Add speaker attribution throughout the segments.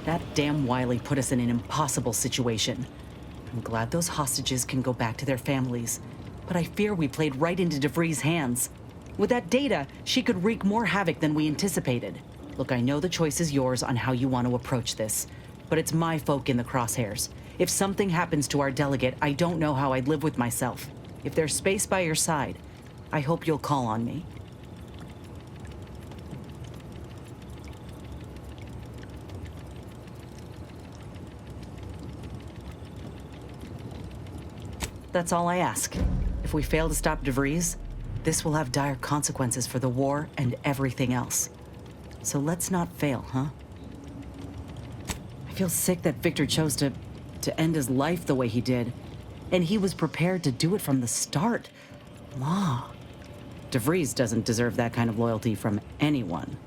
Speaker 1: That damn Wiley put us in an impossible situation. I'm glad those hostages can go back to their families, but I fear we played right into DeVries' hands. With that data, she could wreak more havoc than we anticipated. Look, I know the choice is yours on how you want to approach this, but it's my folk in the crosshairs. If something happens to our delegate, I don't know how I'd live with myself. If there's space by your side, I hope you'll call on me. That's all I ask. If we fail to stop DeVries, this will have dire consequences for the war and everything else. So let's not fail, huh? I feel sick that Victor chose to end his life the way he did. And he was prepared to do it from the start. Ma. DeVries doesn't deserve that kind of loyalty from anyone.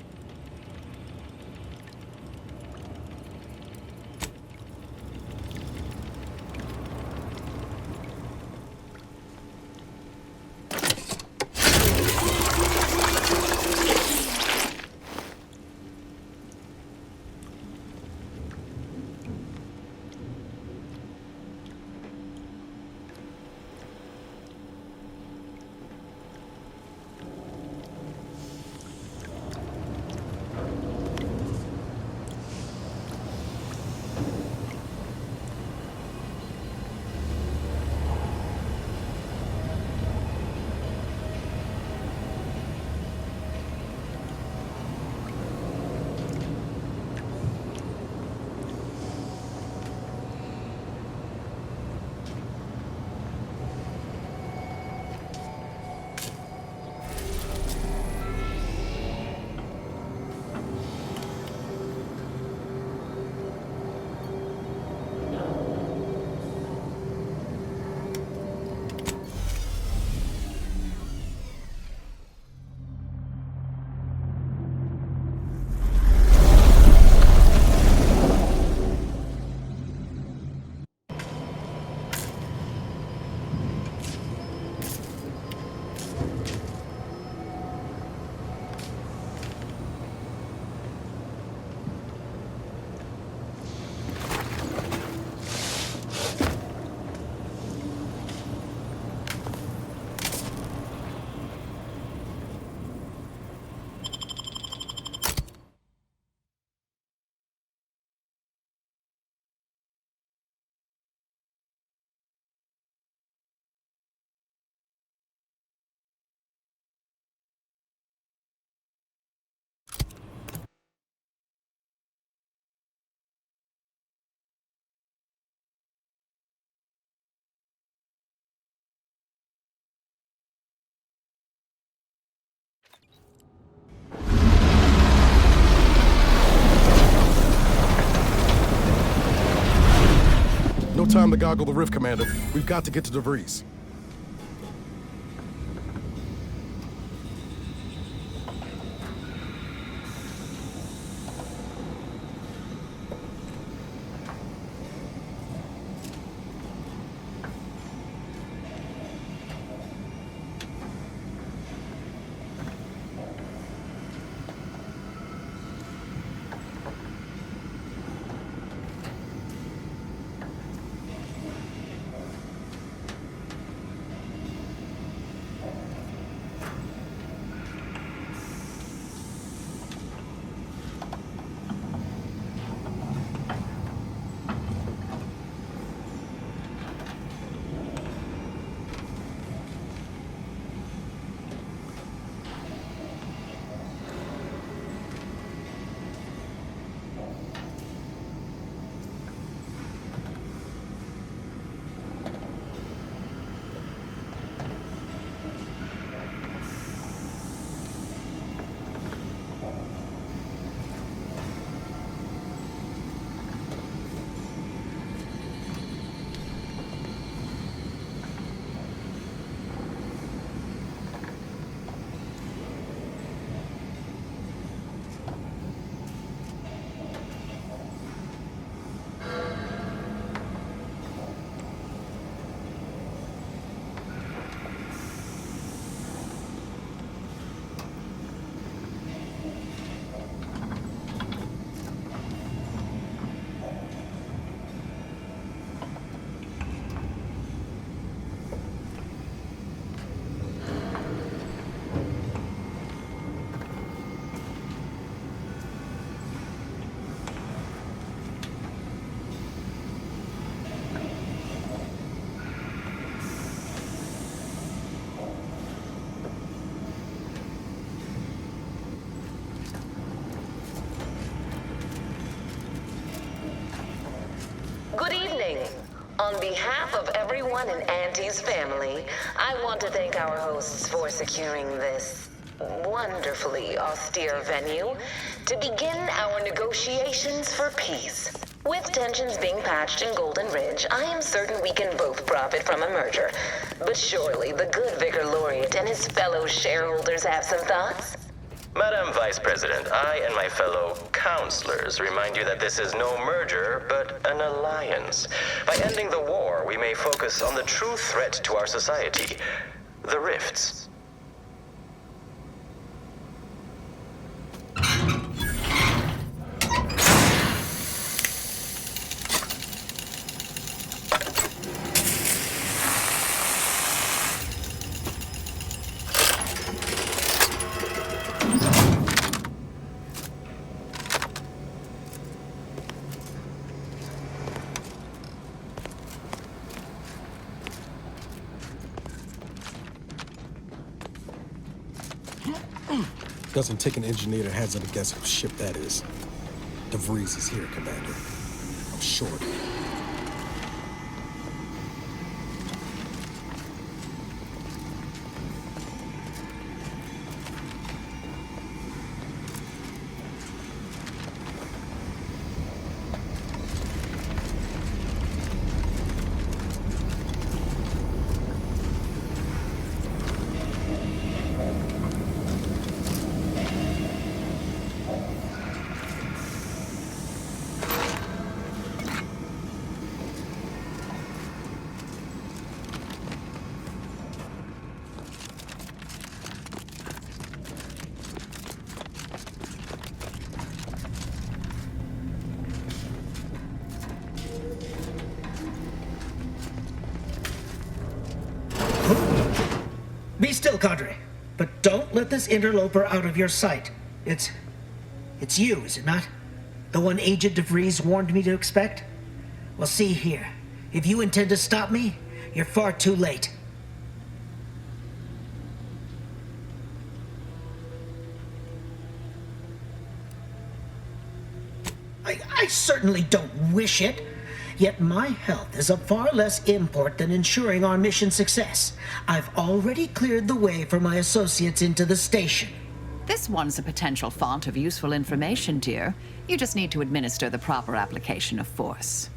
Speaker 2: No time to goggle the rift, Commander. We've got to get to DeVries.
Speaker 3: On behalf of everyone in Auntie's family, I want to thank our hosts for securing this wonderfully austere venue to begin our negotiations for peace. With tensions being patched in Golden Ridge, I am certain we can both profit from a merger. But surely the good Vicar Laureate and his fellow shareholders have some thoughts?
Speaker 4: Madam Vice President, I and my fellow counselors remind you that this is no merger, but an alliance. By ending the war, we may focus on the true threat to our society, the rifts.
Speaker 2: Doesn't take an engineer to hazard a guess whose ship that is. DeVries is here, Commander. I'm sure of it.
Speaker 5: Be still, Cadre. But don't let this interloper out of your sight. It's you, is it not? The one Agent DeVries warned me to expect? Well, see here. If you intend to stop me, you're far too late. I certainly don't wish it. Yet my health is of far less import than ensuring our mission success. I've already cleared the way for my associates into the station.
Speaker 6: This one's a potential font of useful information, dear. You just need to administer the proper application of force.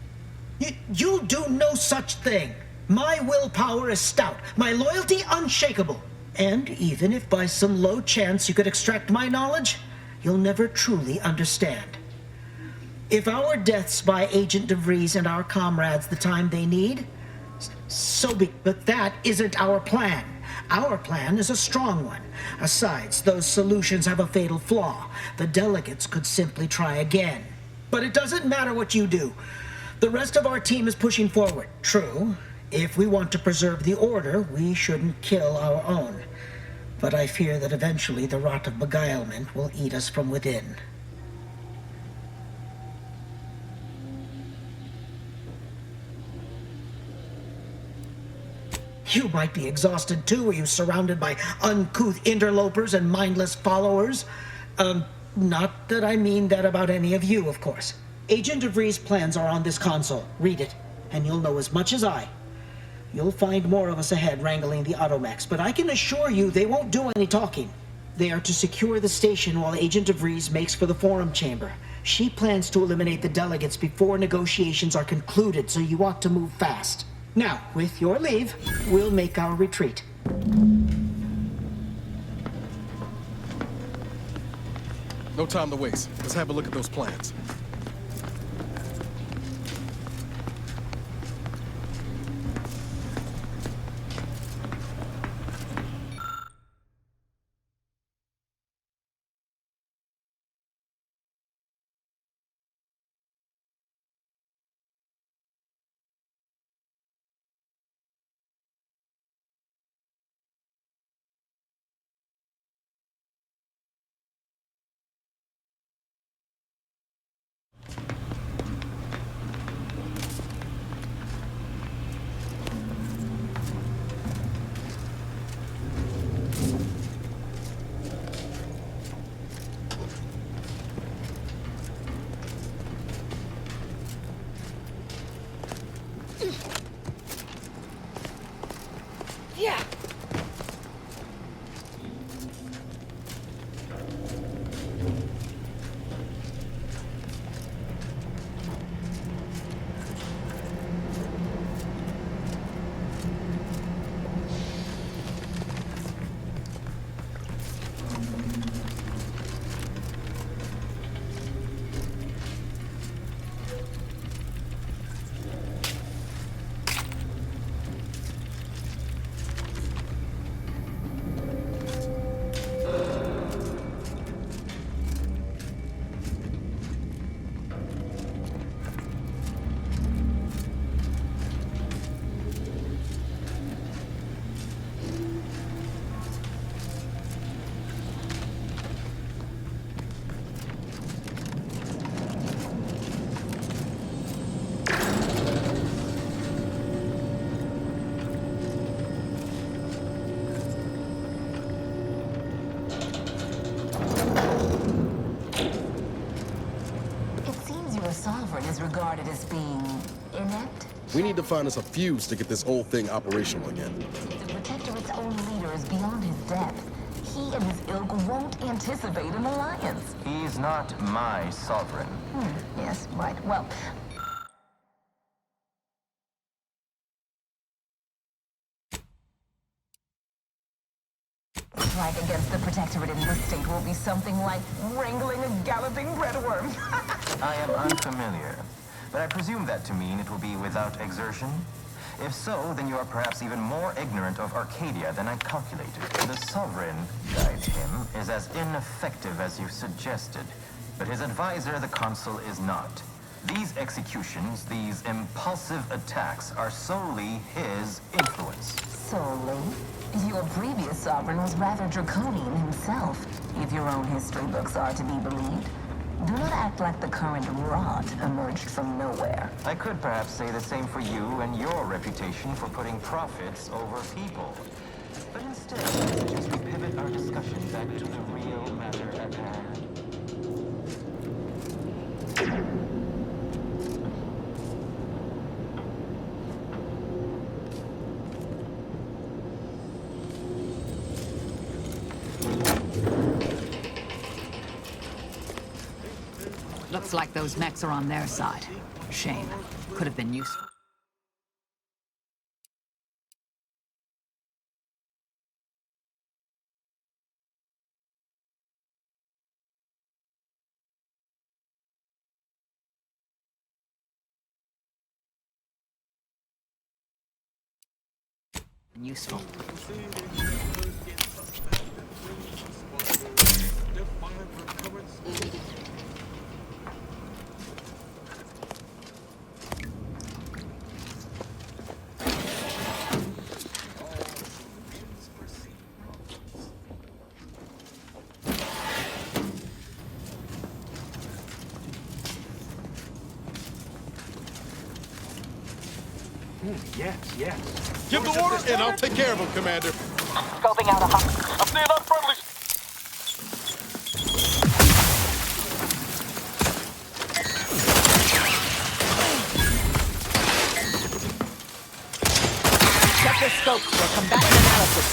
Speaker 5: You'll do no such thing. My willpower is stout, my loyalty unshakable. And even if by some low chance you could extract my knowledge, you'll never truly understand. If our deaths buy Agent DeVries and our comrades the time they need, so be. But that isn't our plan. Our plan is a strong one. Besides, those solutions have a fatal flaw. The delegates could simply try again. But it doesn't matter what you do. The rest of our team is pushing forward. True, if we want to preserve the order, we shouldn't kill our own. But I fear that eventually the rot of beguilement will eat us from within. You might be exhausted too. Are you surrounded by uncouth interlopers and mindless followers? Not that I mean that about any of you, of course. Agent DeVries' plans are on this console. Read it, and you'll know as much as I. You'll find more of us ahead wrangling the automechs, but I can assure you they won't do any talking. They are to secure the station while Agent DeVries makes for the forum chamber. She plans to eliminate the delegates before negotiations are concluded, so you ought to move fast. Now, with your leave, we'll make our retreat.
Speaker 2: No time to waste. Let's have a look at those plans.
Speaker 3: this being inept?
Speaker 2: We need to find us a fuse to get this whole thing operational again.
Speaker 3: The Protectorate's own leader is beyond his depth. He and his ilk won't anticipate an alliance.
Speaker 4: He's not my sovereign.
Speaker 3: Yes, right. Well, strike against the Protectorate in this state will be something like wrangling a galloping breadworm.
Speaker 4: I am unfamiliar, but I presume that to mean it will be without exertion. If so, then you are perhaps even more ignorant of Arcadia than I calculated. The Sovereign, guide him, is as ineffective as you suggested, but his advisor, the Consul, is not. These executions, these impulsive attacks, are solely his influence.
Speaker 3: Solely? Your previous sovereign was rather draconian himself, if your own history books are to be believed. Do not act like the current rot emerged from nowhere.
Speaker 4: I could perhaps say the same for you and your reputation for putting profits over people. But instead, I suggest we pivot our discussion back to the real matter at hand.
Speaker 6: Looks like those mechs are on their side. Shame. Could have been useful. Useful.
Speaker 7: Yes.
Speaker 2: Give the order, and I'll take care of him, Commander.
Speaker 7: Scoping out a hop. I'm seeing unfriendly.
Speaker 6: Check the scopes for combatant analysis.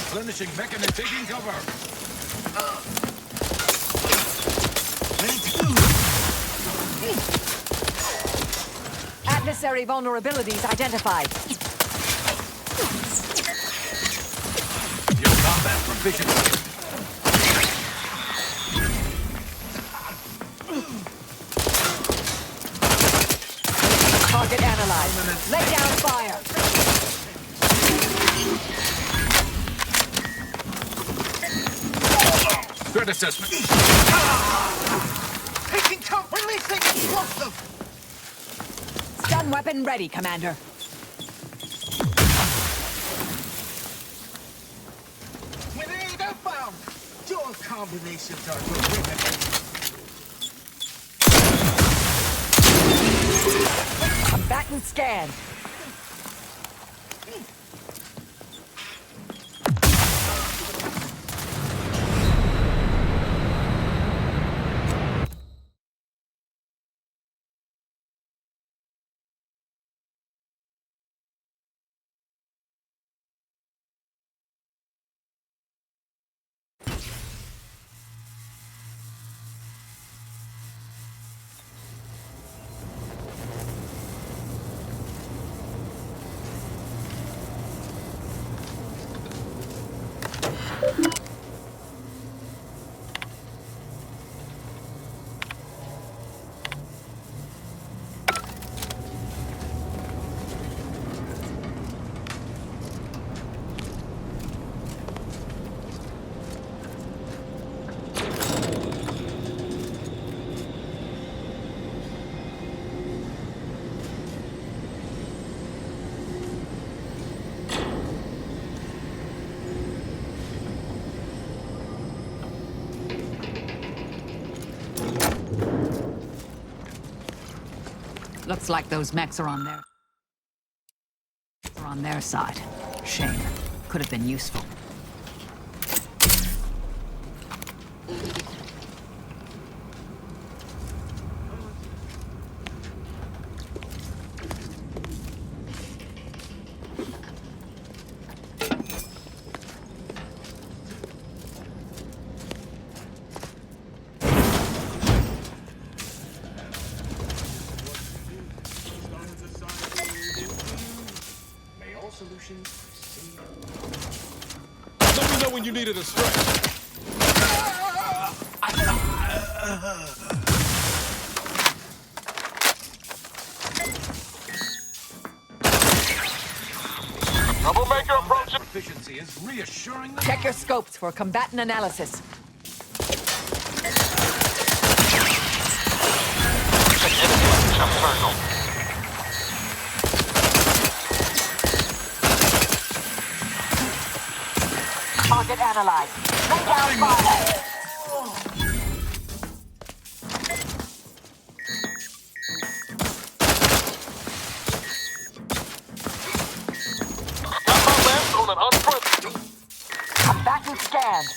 Speaker 7: Replenishing mech and taking cover.
Speaker 6: Adversary vulnerabilities identified.
Speaker 7: Your combat proficiency.
Speaker 6: Target analyzed. Lay down fire.
Speaker 7: Threat assessment. Taking count. Releasing explosive.
Speaker 6: Stun weapon ready, Commander.
Speaker 7: Grenade outbound. Your combinations are terrific.
Speaker 6: Combatant scan. Looks like those mechs are on their side. Shame. Could have been useful.
Speaker 7: All solutions.
Speaker 2: Let me know when you needed a stretch.
Speaker 7: Troublemaker approaching. Proficiency is reassuring.
Speaker 6: Check your scopes for combatant analysis. Target analyzed. Lay down fire. Combatant scanned.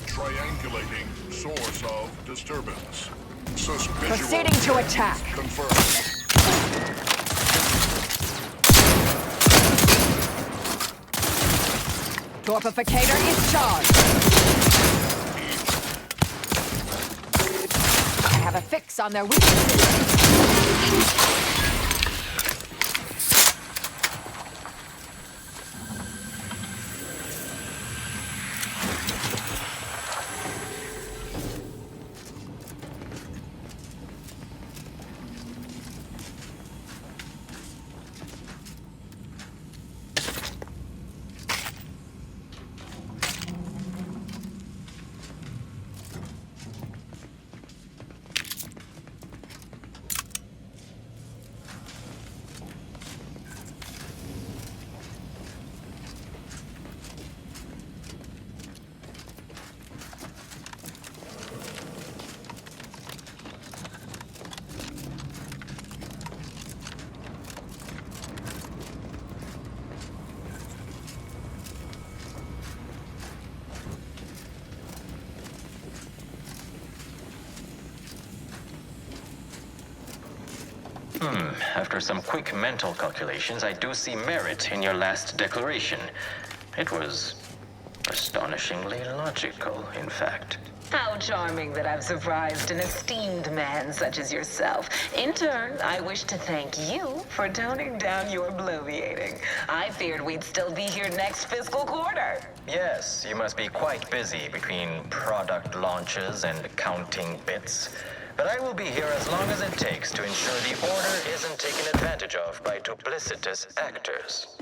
Speaker 8: Triangulating source of disturbance.
Speaker 6: Proceeding to attack.
Speaker 8: Confirmed.
Speaker 6: Torpificator is charged. I have a fix on their weaknesses.
Speaker 4: After some quick mental calculations, I do see merit in your last declaration. It was astonishingly logical, in fact.
Speaker 3: How charming that I've surprised an esteemed man such as yourself. In turn, I wish to thank you for toning down your bloviating. I feared we'd still be here next fiscal quarter.
Speaker 4: Yes, you must be quite busy between product launches and counting bits. But I will be here as long as it takes to ensure the order isn't taken advantage of by duplicitous actors.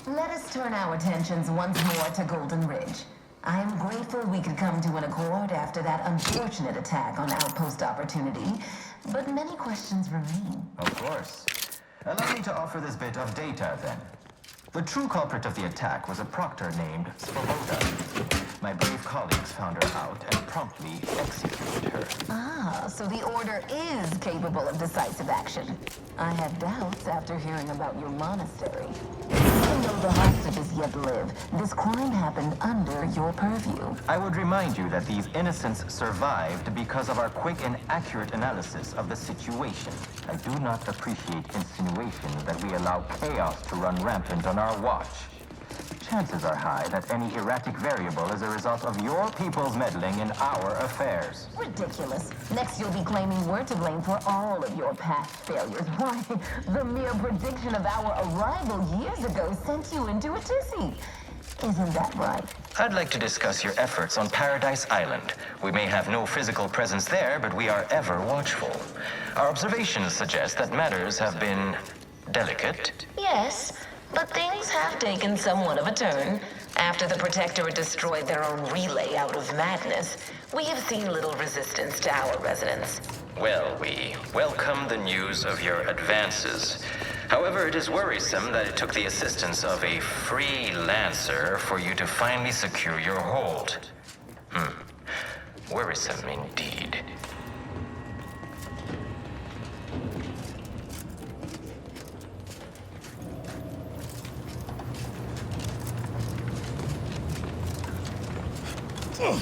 Speaker 3: Let us turn our attentions once more to Golden Ridge. I am grateful we could come to an accord after that unfortunate attack on Outpost Opportunity, but many questions remain.
Speaker 4: Of course. Allow me to offer this bit of data, then. The true culprit of the attack was a proctor named Svoboda. My brave colleagues found her out and promptly executed her.
Speaker 3: Ah, so the Order is capable of decisive action. I had doubts after hearing about your monastery. Even though the hostages yet live, this crime happened under your purview.
Speaker 4: I would remind you that these innocents survived because of our quick and accurate analysis of the situation. I do not appreciate insinuations that we allow chaos to run rampant on our watch. Chances are high that any erratic variable is a result of your people's meddling in our affairs.
Speaker 3: Ridiculous. Next you'll be claiming we're to blame for all of your past failures. Why, the mere prediction of our arrival years ago sent you into a tizzy. Isn't that right?
Speaker 4: I'd like to discuss your efforts on Paradise Island. We may have no physical presence there, but we are ever watchful. Our observations suggest that matters have been delicate.
Speaker 3: Yes, but things have taken somewhat of a turn. After the Protectorate destroyed their own relay out of madness, we have seen little resistance to our residents.
Speaker 4: Well, we welcome the news of your advances. However, it is worrisome that it took the assistance of a freelancer for you to finally secure your hold. Worrisome indeed.
Speaker 2: Ugh.